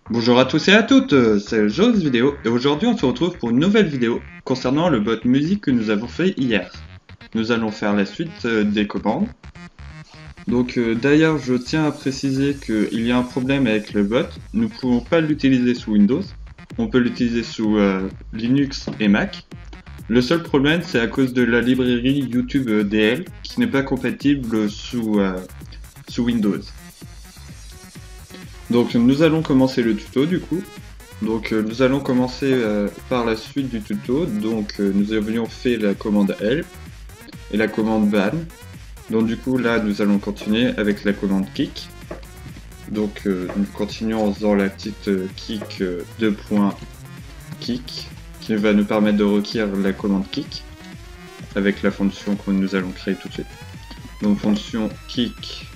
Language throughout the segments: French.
Bonjour à tous et à toutes, c'est Joss Vidéo et aujourd'hui on se retrouve pour une nouvelle vidéo concernant le bot musique que nous avons fait hier. Nous allons faire la suite des commandes. Donc d'ailleurs je tiens à préciser qu'il y a un problème avec le bot, nous ne pouvons pas l'utiliser sous Windows, on peut l'utiliser sous Linux et Mac. Le seul problème c'est à cause de la librairie YouTube DL qui n'est pas compatible sous Windows. Donc nous allons commencer le tuto du coup. Donc nous allons commencer par la suite du tuto. Donc nous avions fait la commande help et la commande ban. Donc du coup là nous allons continuer avec la commande kick. Donc nous continuons en faisant la petite kick 2.kick qui va nous permettre de requérir la commande kick avec la fonction que nous allons créer tout de suite. Donc fonction kick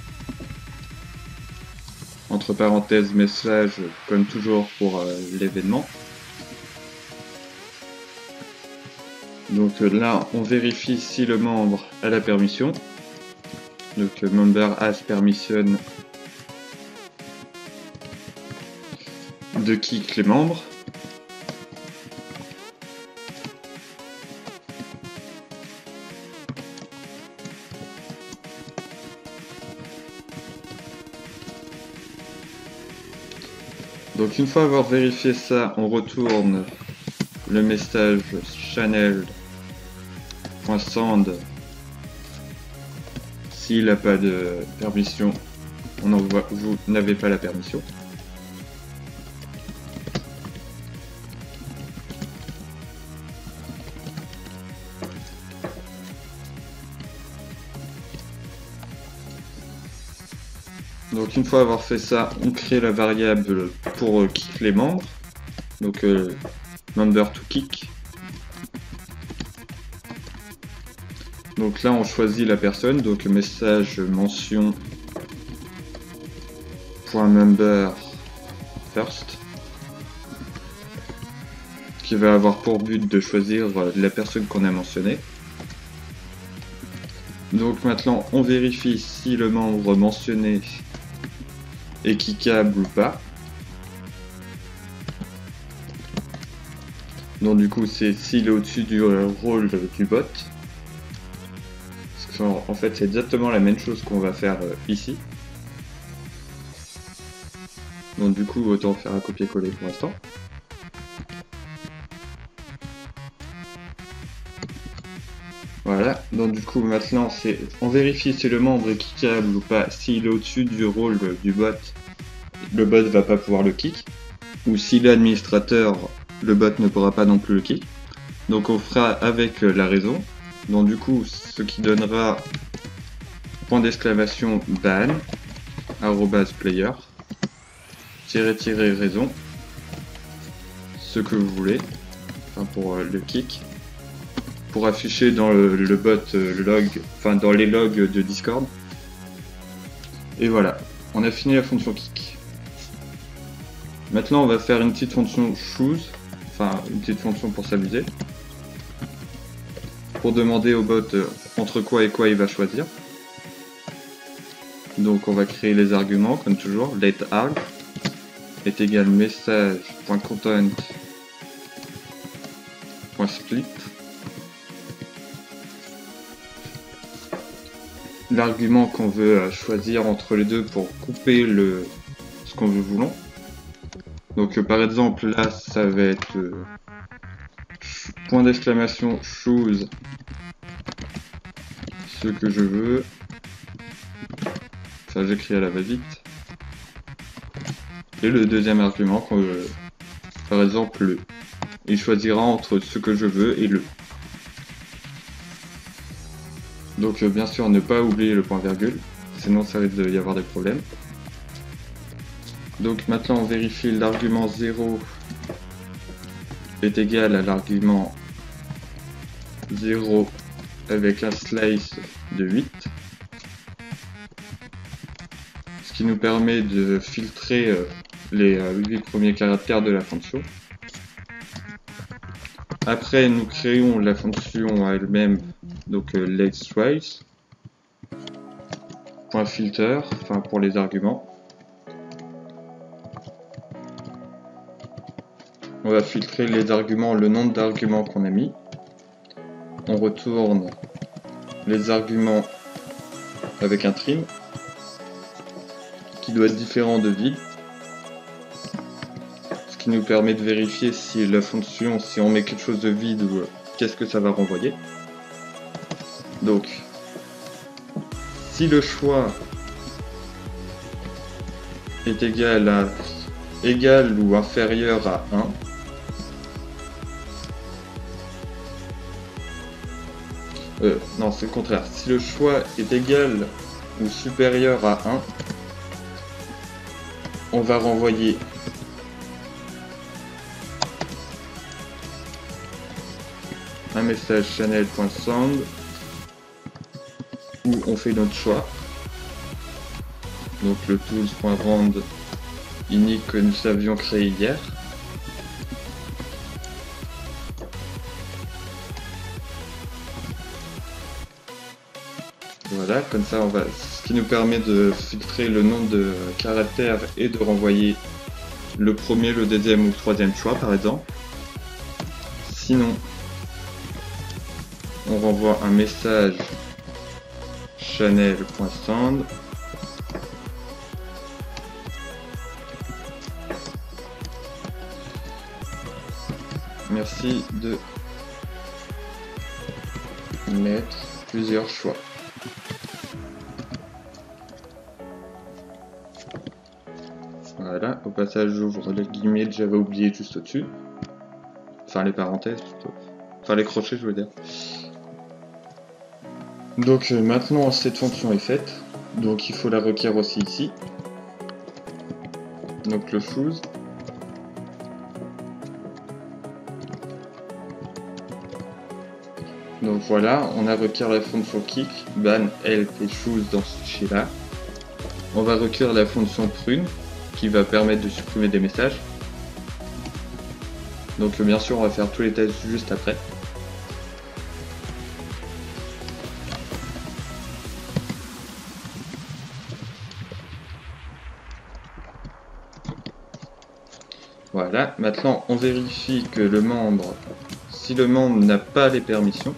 entre parenthèses message comme toujours pour l'événement. Donc là on vérifie si le membre a la permission. Donc member has permission de kick les membres. Donc une fois avoir vérifié ça, on retourne le message channel.send. S'il n'a pas de permission, on envoie vous n'avez pas la permission. Donc une fois avoir fait ça, on crée la variable pour kick les membres. Donc member to kick. Donc là on choisit la personne, donc message mention .member first qui va avoir pour but de choisir la personne qu'on a mentionnée. Donc maintenant on vérifie si le membre mentionné est kickable ou pas. Donc du coup c'est s'il est au-dessus du rôle du bot. En fait c'est exactement la même chose qu'on va faire ici. Donc du coup autant faire un copier-coller pour l'instant. Voilà, donc du coup maintenant on vérifie si le membre est kickable ou pas. S'il est au-dessus du rôle du bot, le bot va pas pouvoir le kick. Ou s'il est administrateur, le bot ne pourra pas non plus le kick. Donc on fera avec la raison. Donc du coup ce qui donnera point d'exclamation ban @player raison ce que vous voulez, enfin pour le kick, pour afficher dans le bot log, enfin dans les logs de Discord. Et voilà, on a fini la fonction kick. Maintenant on va faire une petite fonction choose, enfin une petite fonction pour s'amuser, pour demander au bot entre quoi et quoi il va choisir. Donc on va créer les arguments comme toujours, letArg est égal message.content.split. L'argument qu'on veut choisir entre les deux pour couper ce qu'on veut voulons. Donc par exemple là ça va être point d'exclamation choose ce que je veux. Ça j'écris à la va-vite. Et le deuxième argument, par exemple le. Il choisira entre ce que je veux et le. Donc bien sûr ne pas oublier le point virgule, sinon ça risque d'y avoir des problèmes. Donc maintenant on vérifie l'argument 0 est égal à l'argument 0 avec un slice de 8. Ce qui nous permet de filtrer les 8 premiers caractères de la fonction. Après, nous créons la fonction à elle-même, donc letTrace, point filter, enfin pour les arguments. On va filtrer les arguments, le nombre d'arguments qu'on a mis. On retourne les arguments avec un trim qui doit être différent de vide, ce qui nous permet de vérifier si la fonction, si on met quelque chose de vide, ou qu'est-ce que ça va renvoyer. Donc, si le choix est égal ou inférieur à 1, non, c'est le contraire. Si le choix est égal ou supérieur à 1, on va renvoyer un message channel.sound où on fait notre choix. Donc le tools.rand init que nous avions créé hier. Voilà, comme ça ce qui nous permet de filtrer le nombre de caractères et de renvoyer le premier, le deuxième ou le troisième choix par exemple. Sinon, on renvoie un message channel.sound merci de mettre plusieurs choix. Voilà, au passage j'ouvre les guillemets que j'avais oublié juste au-dessus. Enfin les parenthèses plutôt. Enfin les crochets je veux dire. Donc maintenant cette fonction est faite. Donc il faut la requérir aussi ici. Donc le choose. Donc voilà, on a requis la fonction kick, ban, help et choose dans ce fichier là. On va requérir la fonction prune qui va permettre de supprimer des messages. Donc bien sûr on va faire tous les tests juste après. Voilà, maintenant on vérifie que le membre, si le membre n'a pas les permissions,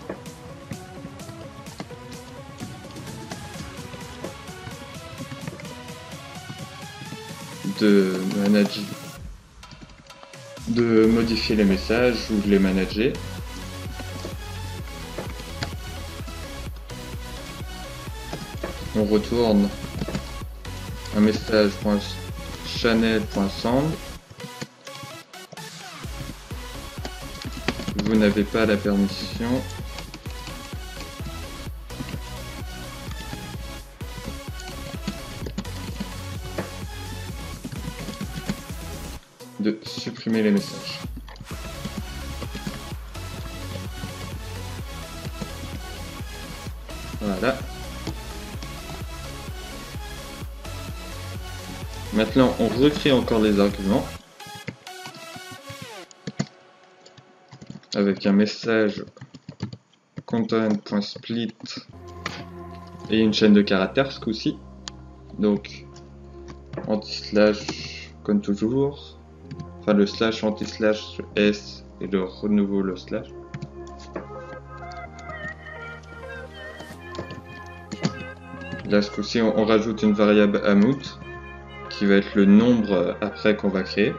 de modifier les messages ou de les manager. On retourne un message channel.sound. Vous n'avez pas la permission. De supprimer les messages. Voilà. Maintenant, on recrée encore les arguments avec un message content.split et une chaîne de caractères ce coup-ci. Donc, anti-slash comme toujours. Enfin le slash anti-slash s et de renouveau le slash. Là ce coup-ci on rajoute une variable amount qui va être le nombre après qu'on va créer.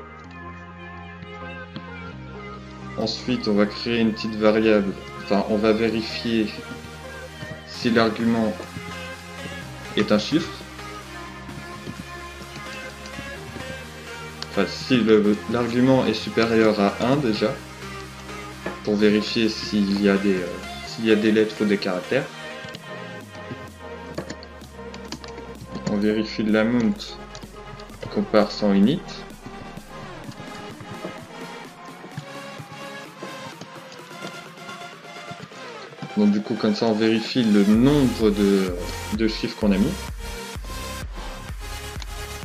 Ensuite on va créer une petite variable, enfin on va vérifier si l'argument est un chiffre. Enfin, si l'argument est supérieur à 1 déjà, pour vérifier s'il y a des lettres ou des caractères. On vérifie l'amount compare sans init. Donc du coup comme ça on vérifie le nombre de chiffres qu'on a mis.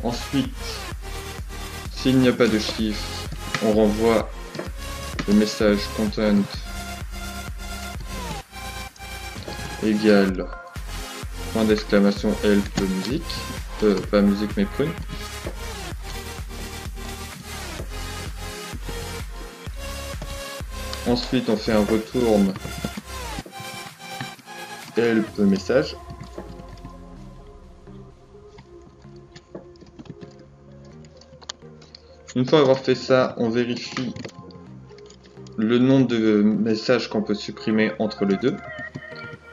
Ensuite, s'il n'y a pas de chiffre, on renvoie le message content égale point d'exclamation help musique, pas musique mais prune. Ensuite on fait un retourne help message. Une fois avoir fait ça, on vérifie le nombre de messages qu'on peut supprimer entre les deux.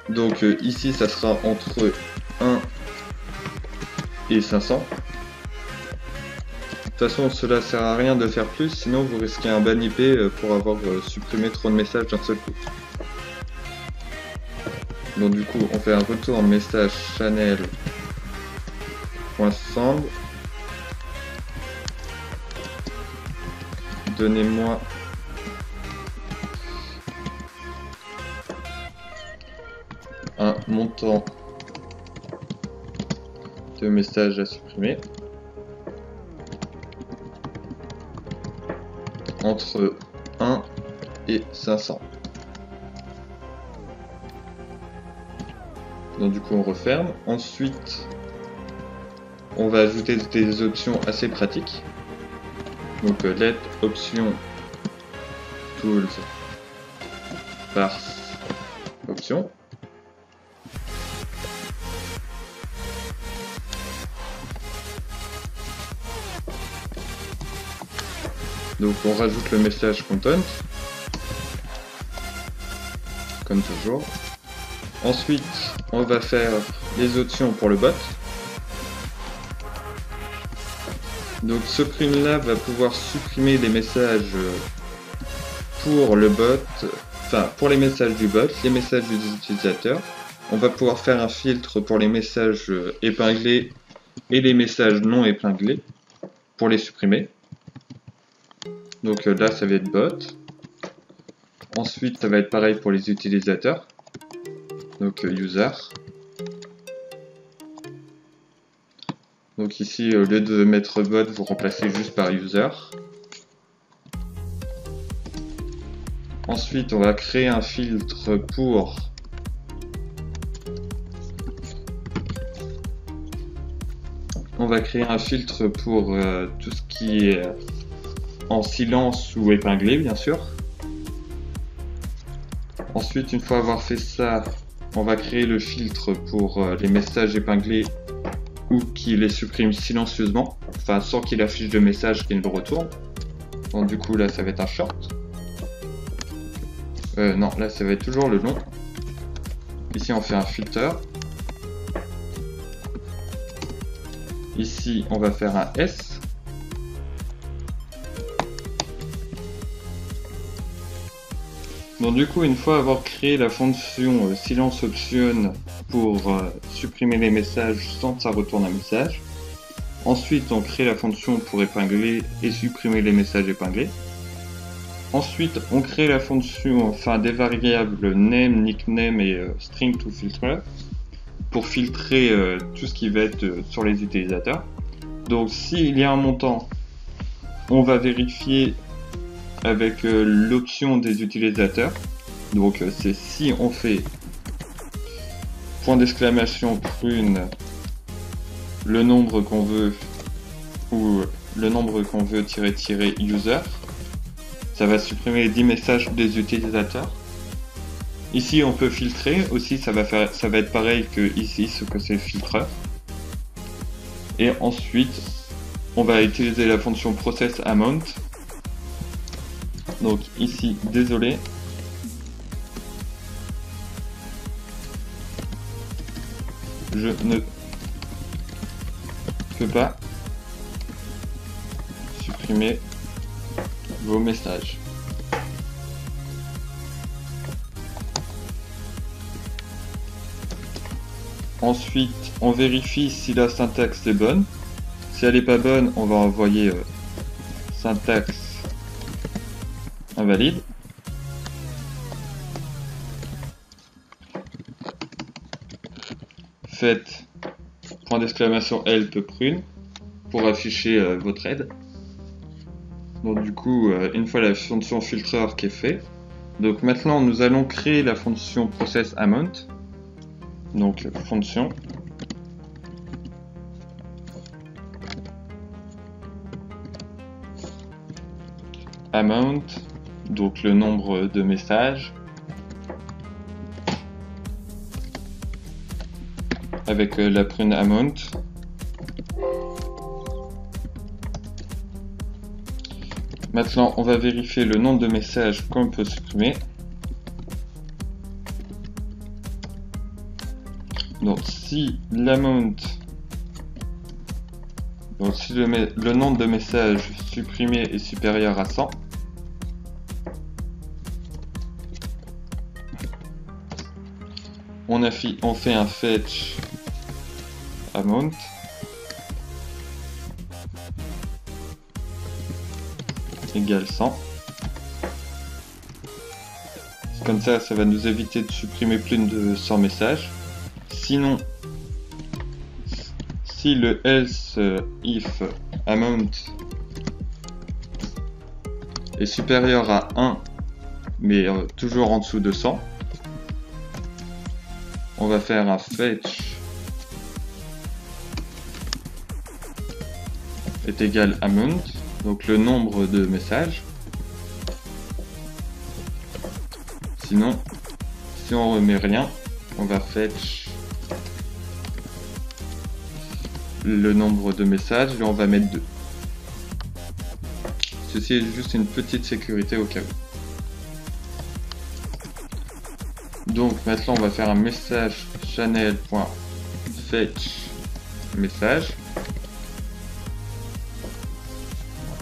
Donc ici ça sera entre 1 et 500. De toute façon cela sert à rien de faire plus, sinon vous risquez un ban IP pour avoir supprimé trop de messages d'un seul coup. Donc du coup on fait un retour message channel.send. Donnez-moi un montant de messages à supprimer entre 1 et 500. Donc du coup on referme. Ensuite on va ajouter des options assez pratiques. Donc let option tools parse option. Donc on rajoute le message content comme toujours. Ensuite on va faire les options pour le bot. Donc ce prime là va pouvoir supprimer les messages pour le bot, enfin pour les messages du bot, les messages des utilisateurs. On va pouvoir faire un filtre pour les messages épinglés et les messages non épinglés pour les supprimer. Donc là ça va être bot. Ensuite ça va être pareil pour les utilisateurs. Donc user. Donc ici, au lieu de mettre bot, vous remplacez juste par user. Ensuite, on va créer un filtre pour tout ce qui est en silence ou épinglé, bien sûr. Ensuite, une fois avoir fait ça, on va créer le filtre pour les messages épinglés ou qui les supprime silencieusement, enfin sans qu'il affiche de message qui ne le retourne. Donc du coup là ça va être un short. Non, là ça va être toujours le long. Ici on fait un filter. Ici on va faire un S. Donc du coup une fois avoir créé la fonction silence option pour supprimer les messages sans que ça retourne un message. Ensuite on crée la fonction pour épingler et supprimer les messages épinglés. Ensuite on crée la fonction, enfin des variables name, nickname et string to filter pour filtrer tout ce qui va être sur les utilisateurs. Donc s'il y a un montant, on va vérifier avec l'option des utilisateurs. Donc c'est si on fait point d'exclamation prune le nombre qu'on veut ou le nombre qu'on veut tirer user, ça va supprimer les 10 messages des utilisateurs. Ici on peut filtrer aussi, ça va être pareil que ici, ce que c'est filtreur. Et ensuite on va utiliser la fonction process amount. Donc ici, désolé, je ne peux pas supprimer vos messages. Ensuite, on vérifie si la syntaxe est bonne. Si elle n'est pas bonne, on va envoyer syntaxe invalide. Faites point d'exclamation help prune pour afficher votre aide. Donc du coup, une fois la fonction filtreur qui est faite, donc maintenant nous allons créer la fonction process amount. Donc fonction amount, donc le nombre de messages, avec la prune amount. Maintenant, on va vérifier le nombre de messages qu'on peut supprimer. Donc, si l'amount, donc si le nombre de messages supprimés est supérieur à 100, on fait un fetch amount égale 100. Comme ça va nous éviter de supprimer plus de 100 messages. Sinon, si le else if amount est supérieur à 1, mais toujours en dessous de 100, on va faire un fetch est égal amount, donc le nombre de messages. Sinon, si on remet rien, on va fetch le nombre de messages et on va mettre 2. Ceci est juste une petite sécurité au cas où. Donc maintenant on va faire un message channel.fetch message.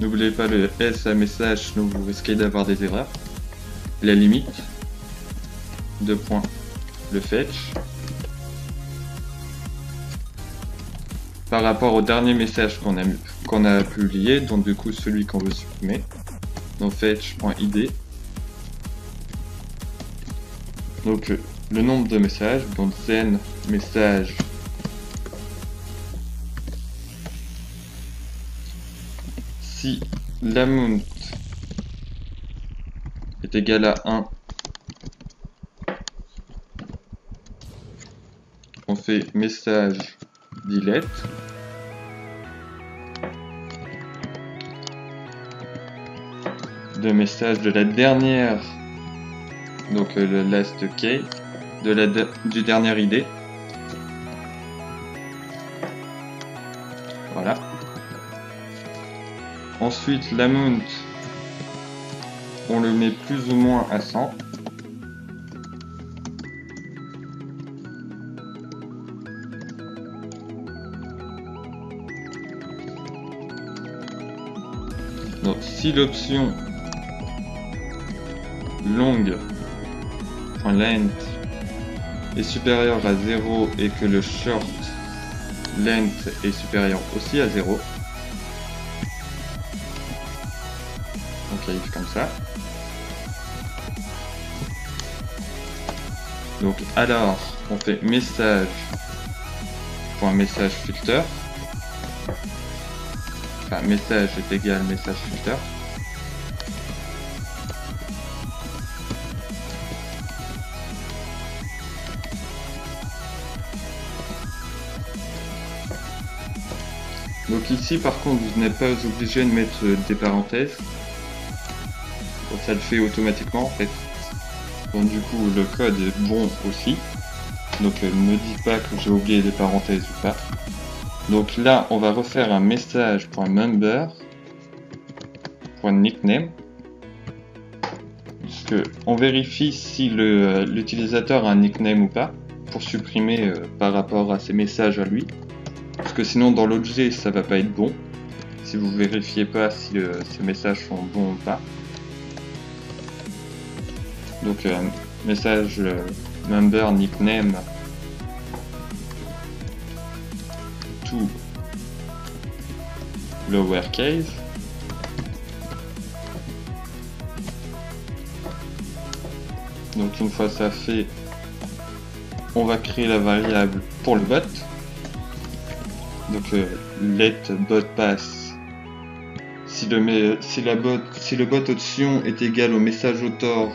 N'oubliez pas le S à message, sinon vous risquez d'avoir des erreurs. La limite, 2 points, le fetch. Par rapport au dernier message qu'on a publié, donc du coup celui qu'on veut supprimer. Donc fetch.id. Donc le nombre de messages, donc zen message si l'amount est égal à 1, on fait message delete. Le message de la dernière, donc le last key, du dernier ID. Voilà. Ensuite, l'amount, on le met plus ou moins à 100. Donc, si l'option long.length est supérieur à 0 et que le short length est supérieur aussi à 0, on qualifie comme ça. Donc alors on fait message.messageFilter, enfin message est égal messageFilter. Donc ici par contre vous n'êtes pas obligé de mettre des parenthèses, donc, ça le fait automatiquement en fait. Donc du coup le code est bon aussi, donc ne me dites pas que j'ai oublié des parenthèses ou pas. Donc là on va refaire un message.member.nickname, puisque on vérifie si l'utilisateur a un nickname ou pas, pour supprimer par rapport à ses messages à lui. Parce que sinon dans l'objet ça va pas être bon, si vous vérifiez pas si ces messages sont bons ou pas. Donc message member nickname to lowercase. Donc une fois ça fait, on va créer la variable pour le bot. Donc let bot pass. Si le bot option est égal au message author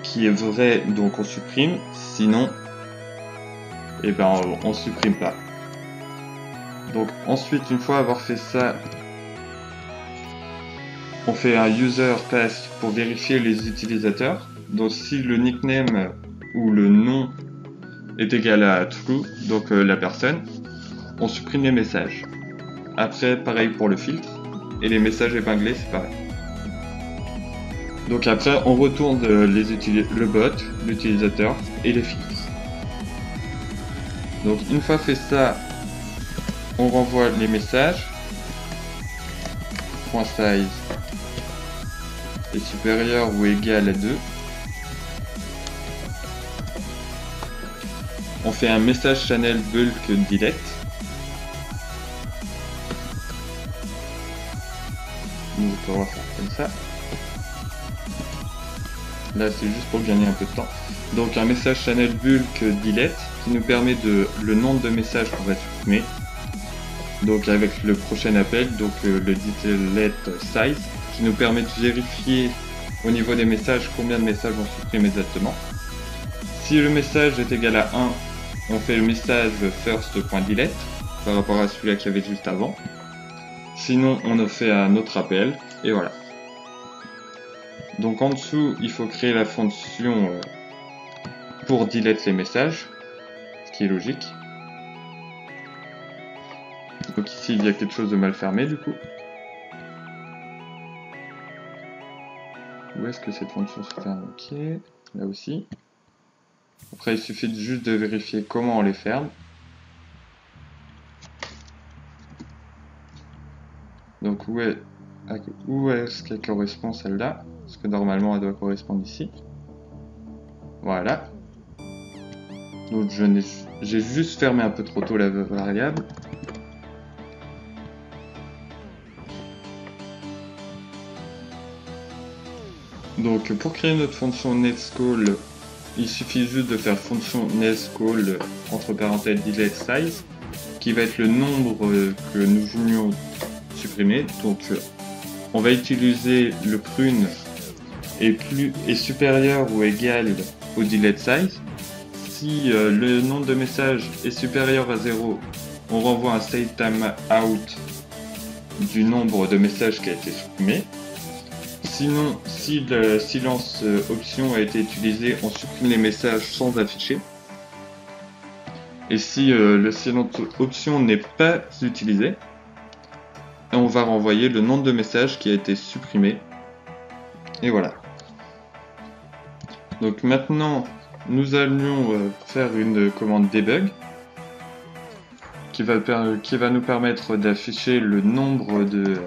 qui est vrai, donc on supprime. Sinon, et ben on supprime pas. Donc ensuite, une fois avoir fait ça, on fait un user pass pour vérifier les utilisateurs. Donc si le nickname ou le nom est égal à true, donc la personne, on supprime les messages. Après, pareil pour le filtre, et les messages épinglés, c'est pareil. Donc après, on retourne le bot, l'utilisateur et les filtres. Donc une fois fait ça, on renvoie les messages. .size est supérieur ou égal à 2. On fait un message channel bulk delete. Donc on va faire comme ça. Là c'est juste pour gagner un peu de temps. Donc un message channel bulk delete qui nous permet le nombre de messages qu'on va supprimer. Donc avec le prochain appel, donc le delete size qui nous permet de vérifier au niveau des messages combien de messages on supprime exactement. Si le message est égal à 1, on fait le message first.delete par rapport à celui-là qu'il y avait juste avant. Sinon on a fait un autre appel et voilà. Donc en dessous il faut créer la fonction pour delete les messages, ce qui est logique. Donc ici il y a quelque chose de mal fermé du coup. Où est-ce que cette fonction se ferme? Ok, là aussi. Après il suffit juste de vérifier comment on les ferme. Donc où est-ce qu'elle correspond celle-là? Parce que normalement elle doit correspondre ici. Voilà. Donc j'ai juste fermé un peu trop tôt la variable. Donc pour créer notre fonction netscall, il suffit juste de faire fonction netscall entre parenthèses delete size, qui va être le nombre que nous voulions supprimer. Donc on va utiliser le prune est supérieur ou égal au delete size. Si le nombre de messages est supérieur à 0, on renvoie un state timeout du nombre de messages qui a été supprimé. Sinon, si le silence option a été utilisé, on supprime les messages sans afficher. Et si le silence option n'est pas utilisé, on va renvoyer le nombre de messages qui a été supprimé. Et voilà. Donc maintenant, nous allons faire une commande debug qui va nous permettre d'afficher le nombre de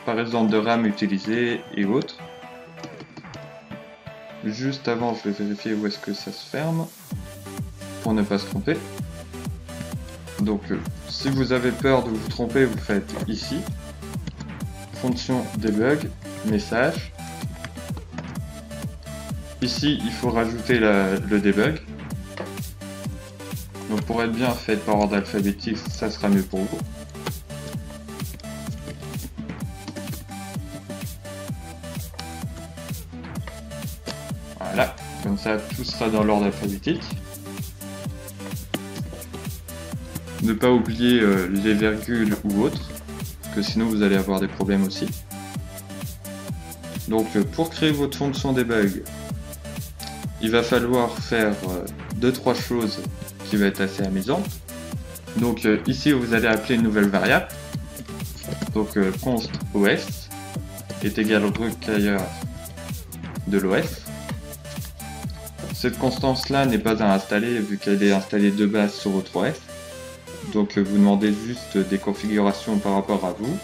par exemple de RAM utilisé et autres. Juste avant, je vais vérifier où est-ce que ça se ferme pour ne pas se tromper. Donc si vous avez peur de vous tromper, vous faites ici fonction debug message. Ici il faut rajouter le debug. Donc pour être bien fait par ordre alphabétique, ça sera mieux pour vous. Voilà, comme ça tout sera dans l'ordre alphabétique. Ne pas oublier les virgules ou autres, parce que sinon vous allez avoir des problèmes aussi. Donc pour créer votre fonction debug, il va falloir faire 2-3 choses qui va être assez amusant. Donc ici vous allez appeler une nouvelle variable. Donc const os est égal au recueilleur de l'OS. Cette constance là n'est pas à installer vu qu'elle est installée de base sur votre OS. Donc vous demandez juste des configurations par rapport à vous.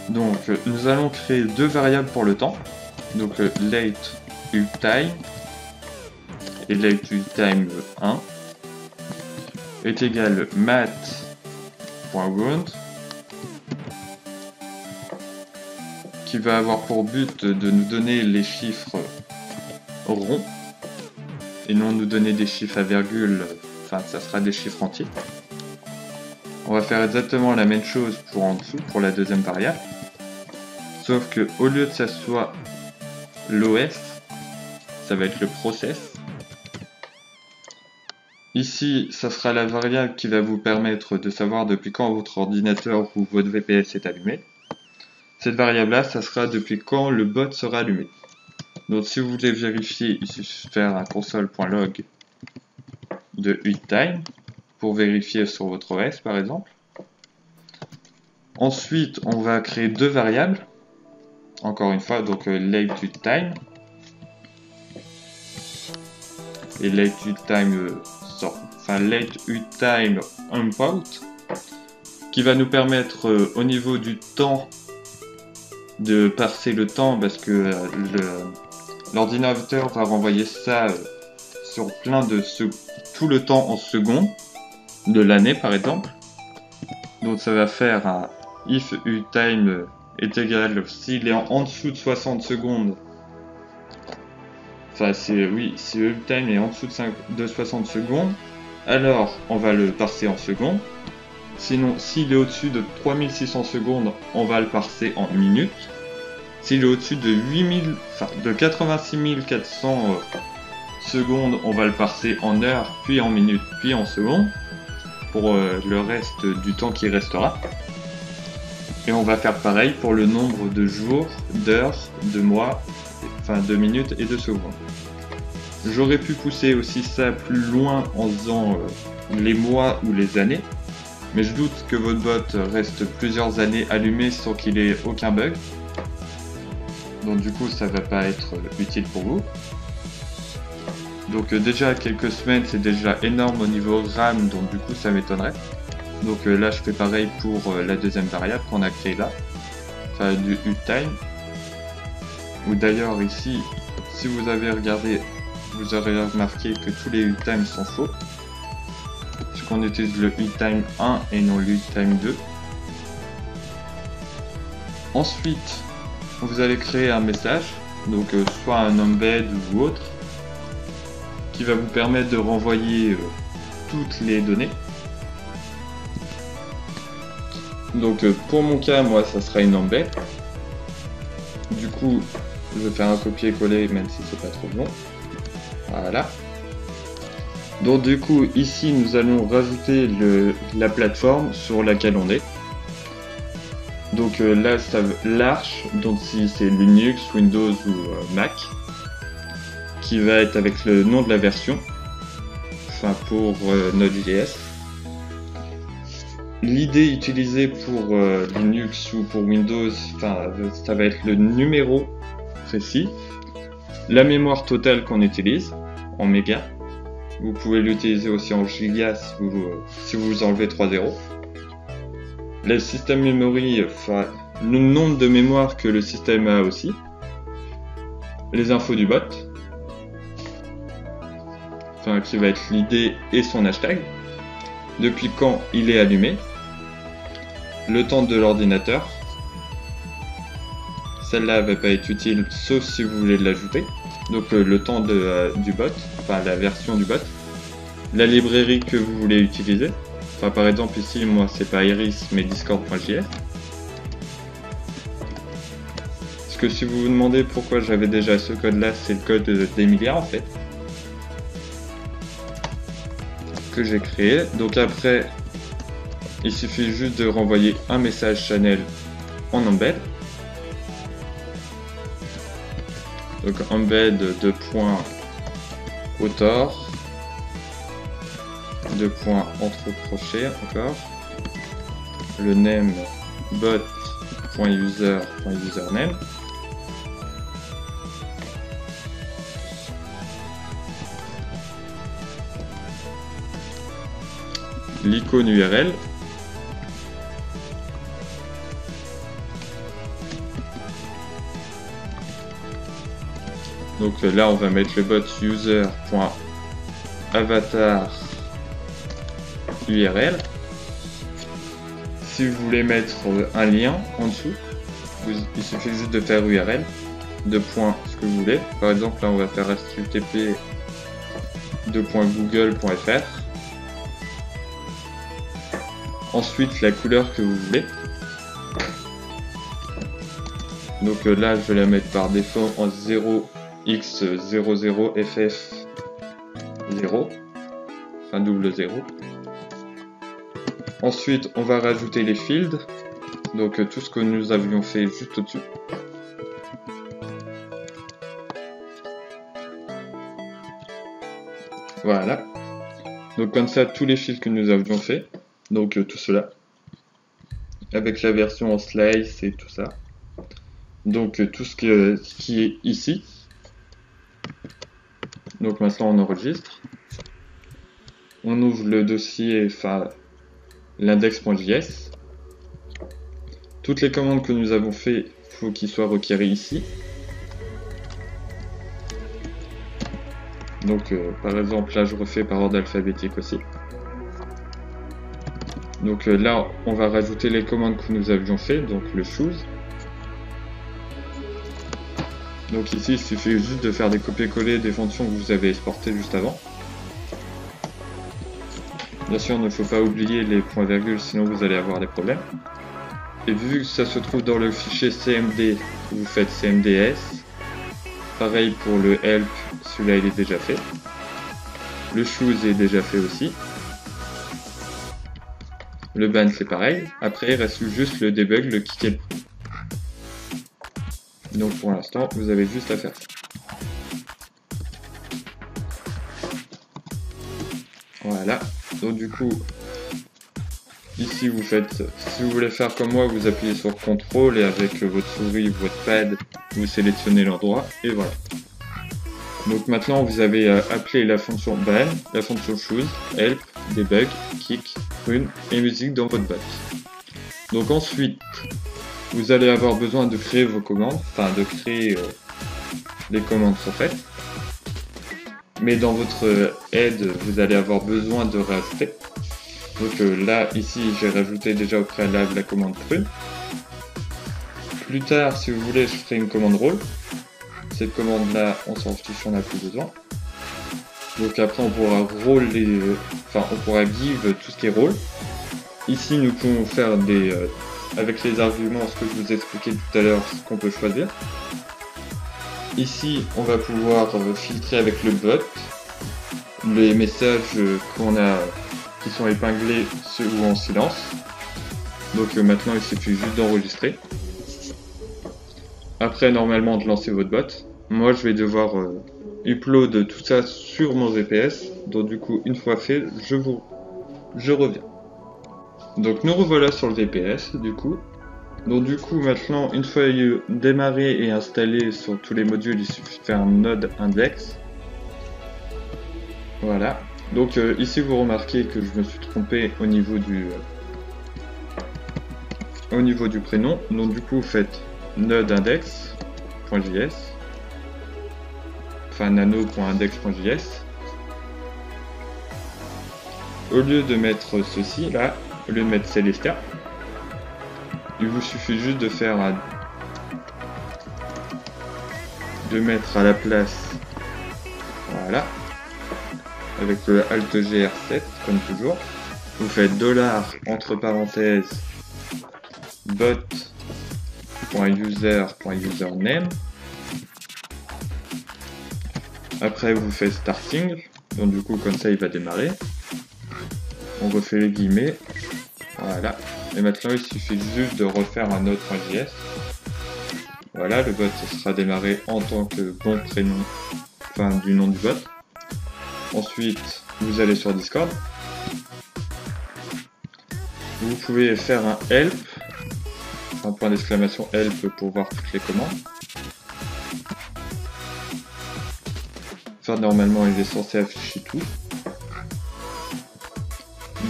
Donc nous allons créer deux variables pour le temps. Donc late time et late time 1 est égal mat.round qui va avoir pour but de nous donner les chiffres ronds et non nous donner des chiffres à virgule, enfin ça sera des chiffres entiers. On va faire exactement la même chose pour en dessous, pour la deuxième variable, sauf que au lieu que ça soit l'OS, ça va être le process. Ici, ça sera la variable qui va vous permettre de savoir depuis quand votre ordinateur ou votre VPS est allumé. Cette variable-là, ça sera depuis quand le bot sera allumé. Donc si vous voulez vérifier, il suffit de faire un console.log de UITime pour vérifier sur votre OS par exemple. Ensuite, on va créer deux variables. Encore une fois, donc late UITime et late UITime late UITime import, qui va nous permettre au niveau du temps de parser le temps, parce que l'ordinateur va renvoyer ça sur plein de tout le temps en secondes de l'année par exemple. Donc ça va faire un if UTime est égal, s'il est en dessous de 60 secondes, enfin si UTime est en dessous de 60 secondes, alors on va le parser en secondes. Sinon, s'il est au-dessus de 3600 secondes, on va le parser en minutes. S'il est au-dessus de 86 400 secondes, on va le parser en heures, puis en minutes, puis en secondes, pour le reste du temps qui restera. Et on va faire pareil pour le nombre de jours, d'heures, de mois, de minutes et de secondes. J'aurais pu pousser aussi ça plus loin en faisant les mois ou les années, mais je doute que votre bot reste plusieurs années allumé sans qu'il ait aucun bug. Donc du coup ça va pas être utile pour vous. Donc déjà quelques semaines c'est déjà énorme au niveau RAM, donc du coup ça m'étonnerait. Donc là je fais pareil pour la deuxième variable qu'on a créée là, du UTime. Ou d'ailleurs ici, si vous avez regardé, vous aurez remarqué que tous les UTime sont faux, puisqu'on utilise le UTime 1 et non le UTime 2. Ensuite, vous allez créer un message, donc soit un embed ou autre, qui va vous permettre de renvoyer toutes les données. Donc pour mon cas, moi ça sera une embed. Du coup, je vais faire un copier-coller même si c'est pas trop long. Voilà. Donc du coup, ici nous allons rajouter la plateforme sur laquelle on est. Donc là, l'arche, donc si c'est Linux, Windows ou Mac, qui va être avec le nom de la version, pour Node.js. L'idée utilisée pour Linux ou pour Windows, ça va être le numéro précis, la mémoire totale qu'on utilise en mégas. Vous pouvez l'utiliser aussi en gigas si vous enlevez 3 zéros. Le système memory, le nombre de mémoire que le système a aussi. Les infos du bot, qui va être l'ID et son hashtag. Depuis quand il est allumé. Le temps de l'ordinateur. Celle-là va pas être utile sauf si vous voulez l'ajouter. Donc le temps du bot, la version du bot. La librairie que vous voulez utiliser. Par exemple ici, moi c'est pas Iris mais Discord.js. Parce que si vous vous demandez pourquoi j'avais déjà ce code là, c'est le code d'Emilia en fait. Que j'ai créé. Donc après, il suffit juste de renvoyer un message channel en embed. Donc embed de point author, de point entre crochets encore, le name bot.user.username. L'icône URL. Donc là on va mettre le bot user.avatar URL. Si vous voulez mettre un lien en dessous, il suffit juste de faire URL, de point ce que vous voulez. Par exemple là on va faire http .google.fr. Ensuite la couleur que vous voulez. Donc là je vais la mettre par défaut en 0x00ff0. enfin double 0. Ensuite, on va rajouter les fields, donc tout ce que nous avions fait juste au-dessus. Voilà. Donc comme ça, tous les fils que nous avions fait, donc tout cela, avec la version en slice et tout ça. Donc tout ce qui est ici. Donc maintenant on enregistre. On ouvre le dossier, enfin l'index.js. Toutes les commandes que nous avons fait, il faut qu'ils soient requérées ici. Donc par exemple là je refais par ordre alphabétique aussi. Donc là on va rajouter les commandes que nous avions fait, donc le choose. Donc ici il suffit juste de faire des copier-coller des fonctions que vous avez exportées juste avant. Bien sûr il ne faut pas oublier les points-virgules sinon vous allez avoir des problèmes. Et vu que ça se trouve dans le fichier cmd, vous faites cmds. Pareil pour le help, celui-là il est déjà fait. Le choose est déjà fait aussi. Le ban c'est pareil. Après il reste juste le debug, le kick et le prune. Donc pour l'instant vous avez juste à faire ça. Voilà. Donc du coup, ici vous faites, si vous voulez faire comme moi, vous appuyez sur CTRL et avec votre souris, votre pad, vous sélectionnez l'endroit et voilà. Donc maintenant vous avez appelé la fonction ban, la fonction choose, help, debug, kick, prune et musique dans votre bot. Donc ensuite, vous allez avoir besoin de créer vos commandes, enfin de créer les commandes sont faites. Mais dans votre aide, vous allez avoir besoin de rajouter. Donc là, ici, j'ai rajouté déjà au préalable la commande prune. Plus tard, si vous voulez, je ferai une commande roll. Cette commande-là, on s'en fiche, on n'a plus besoin. Donc après, on pourra roll on pourra give tout ce qui est roll. Ici, nous pouvons faire des, avec les arguments, ce que je vous ai expliqué tout à l'heure, ce qu'on peut choisir. Ici, on va pouvoir filtrer avec le bot les messages qui sont épinglés ou en silence. Donc maintenant, il suffit juste d'enregistrer. Après, normalement, de lancer votre bot. Moi, je vais devoir upload tout ça sur mon VPS. Donc du coup, une fois fait, je reviens. Donc nous revoilà sur le VPS, du coup. Donc du coup maintenant, une fois démarré et installé sur tous les modules, il suffit de faire un node index. Voilà. Donc ici vous remarquez que je me suis trompé au niveau du prénom. Donc du coup vous faites node index.js, enfin nano.index.js. Au lieu de mettre ceci là, au lieu de mettre Celestia, il vous suffit juste de faire de mettre à la place, voilà, avec le Alt GR7 comme toujours. Vous faites $ entre parenthèses bot.user.username. Après vous faites starting, donc du coup comme ça il va démarrer. On refait les guillemets, voilà. Et maintenant il suffit juste de refaire un autre .js. Voilà, le bot sera démarré en tant que bon prénom, enfin du nom du bot. Ensuite, vous allez sur Discord. Vous pouvez faire un help, un point d'exclamation help pour voir toutes les commandes. Enfin, normalement, il est censé afficher tout.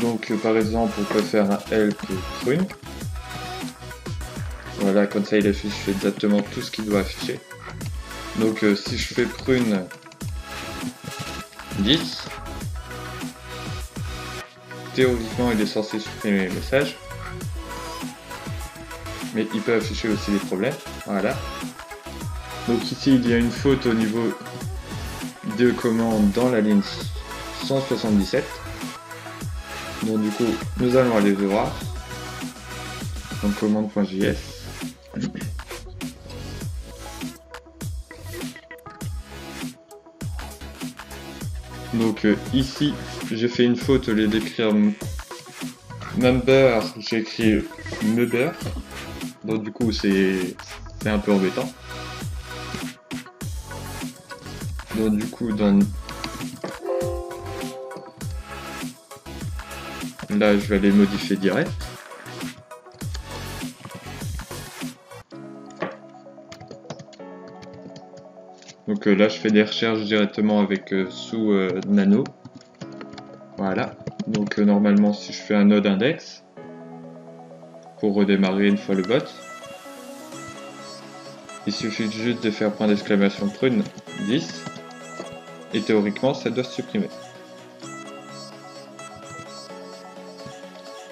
Donc, par exemple, on peut faire un help prune. Voilà, comme ça, il affiche exactement tout ce qu'il doit afficher. Donc, si je fais prune 10, théoriquement, il est censé supprimer les messages. Mais il peut afficher aussi des problèmes. Voilà. Donc ici, il y a une faute au niveau de commande dans la ligne 177. Donc du coup, nous allons aller voir. Donc commande.js. Donc ici, j'ai fait une faute au lieu d'écrire member, j'ai écrit member. Donc du coup, c'est un peu embêtant. Donc du coup, là, je vais aller modifier direct. Donc là, je fais des recherches directement avec sous nano. Voilà. Donc normalement, si je fais un node index pour redémarrer une fois le bot, il suffit juste de faire point d'exclamation prune 10 et théoriquement, ça doit se supprimer.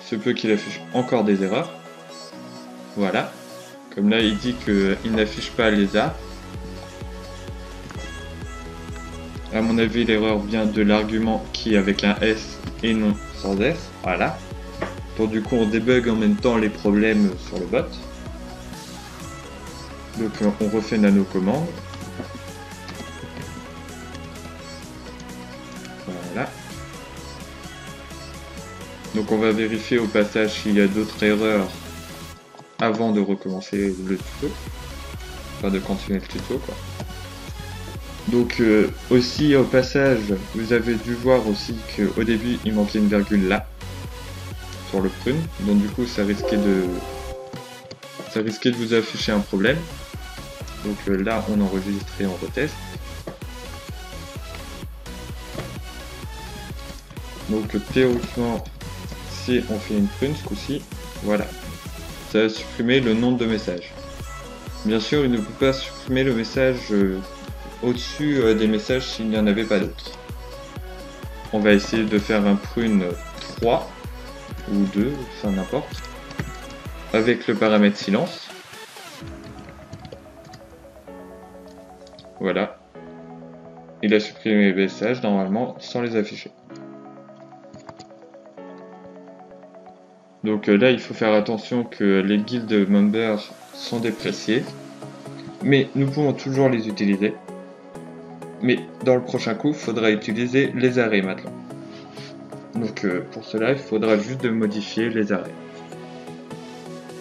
Se peut qu'il affiche encore des erreurs. Voilà. Comme là, il dit qu'il n'affiche pas les A. À mon avis, l'erreur vient de l'argument qui est avec un S et non sans S. Voilà. Donc du coup, on débug en même temps les problèmes sur le bot. Donc on refait nano commande. Voilà. Donc on va vérifier au passage s'il y a d'autres erreurs avant de recommencer le tuto. Enfin de continuer le tuto quoi. Donc aussi au passage, vous avez dû voir aussi qu'au début il manquait une virgule là sur le prune. Donc du coup ça risquait de vous afficher un problème. Donc là on enregistre et on reteste. Donc théoriquement, si on fait une prune ce coup-ci, voilà, ça va supprimer le nombre de messages. Bien sûr, il ne peut pas supprimer le message au-dessus des messages s'il n'y en avait pas d'autres. On va essayer de faire un prune 3 ou 2, enfin n'importe, avec le paramètre silence. Voilà. Il a supprimé les messages normalement sans les afficher. Donc là, il faut faire attention que les guild members sont dépréciés, mais nous pouvons toujours les utiliser. Mais dans le prochain coup, il faudra utiliser les arrêts maintenant. Donc pour cela, il faudra juste de modifier les arrêts.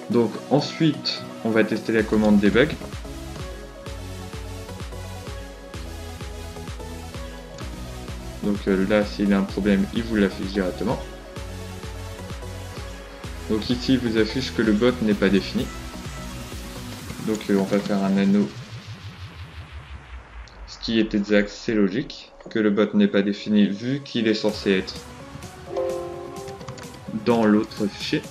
Donc ensuite, on va tester la commande debug. Donc là, s'il a un problème, il vous l'affiche directement. Donc ici, il vous affiche que le bot n'est pas défini. Donc on va faire un nano. Ce qui est exact, c'est logique que le bot n'est pas défini vu qu'il est censé être dans l'autre fichier.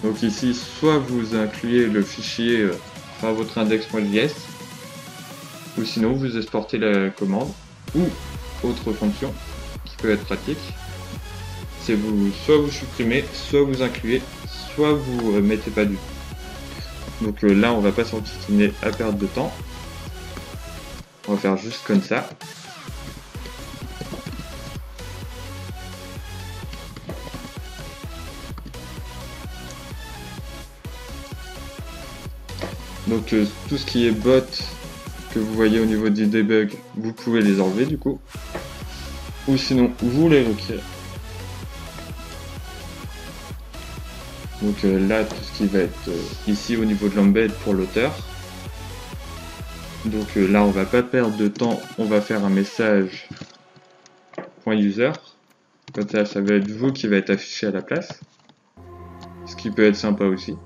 Donc ici, soit vous incluez le fichier, enfin votre index.js, ou sinon vous exportez la commande, ou autre fonction qui peut être pratique, c'est soit vous supprimez, soit vous incluez, soit vous mettez pas du tout. Donc là on va pas s'enquiquiner à perdre de temps, on va faire juste comme ça. Donc tout ce qui est bot que vous voyez au niveau du debug, vous pouvez les enlever du coup, ou sinon vous les retirez. Donc là, tout ce qui va être ici au niveau de l'embed pour l'auteur. Donc là, on va pas perdre de temps, on va faire un message .user. Comme ça, ça va être vous qui va être affiché à la place. Ce qui peut être sympa aussi.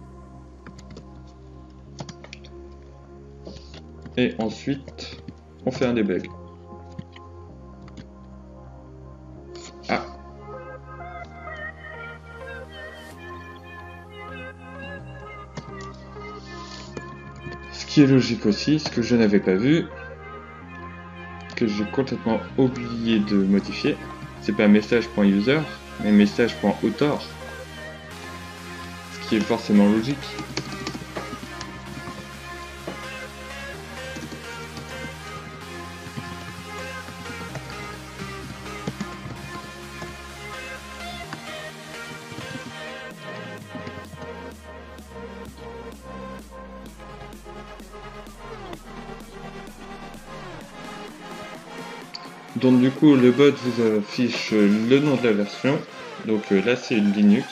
Et ensuite, on fait un debug. Ah. Ce qui est logique aussi, ce que je n'avais pas vu, que j'ai complètement oublié de modifier, c'est pas message.user, mais message.author. Ce qui est forcément logique. Donc du coup le bot vous affiche le nom de la version. Donc là c'est une Linux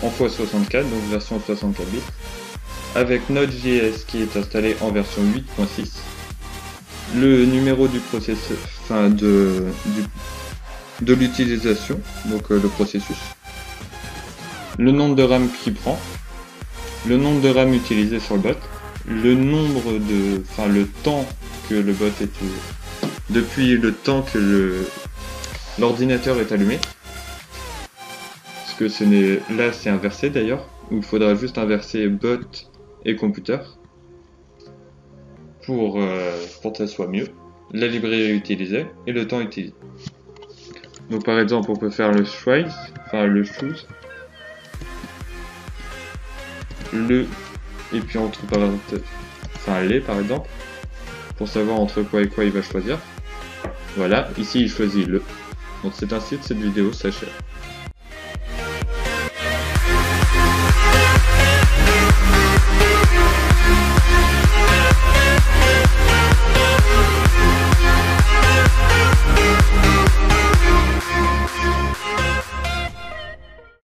en x64, donc version 64 bits, avec Node.js qui est installé en version 8.6. Le numéro du processeur, enfin de l'utilisation, donc le processus. Le nombre de RAM qui prend, le nombre de RAM utilisé sur le bot, le nombre de, enfin le temps que le bot est depuis le temps que l'ordinateur est allumé. Parce que ce n'est, là c'est inversé d'ailleurs, où il faudra juste inverser bot et computer pour que ça soit mieux. La librairie utilisée et le temps utilisé. Donc par exemple on peut faire le choose, enfin le choose, le, et puis entre parenthèses, enfin les par exemple, pour savoir entre quoi et quoi il va choisir. Voilà, ici il choisit le. Donc c'est ainsi que cette vidéo s'achève.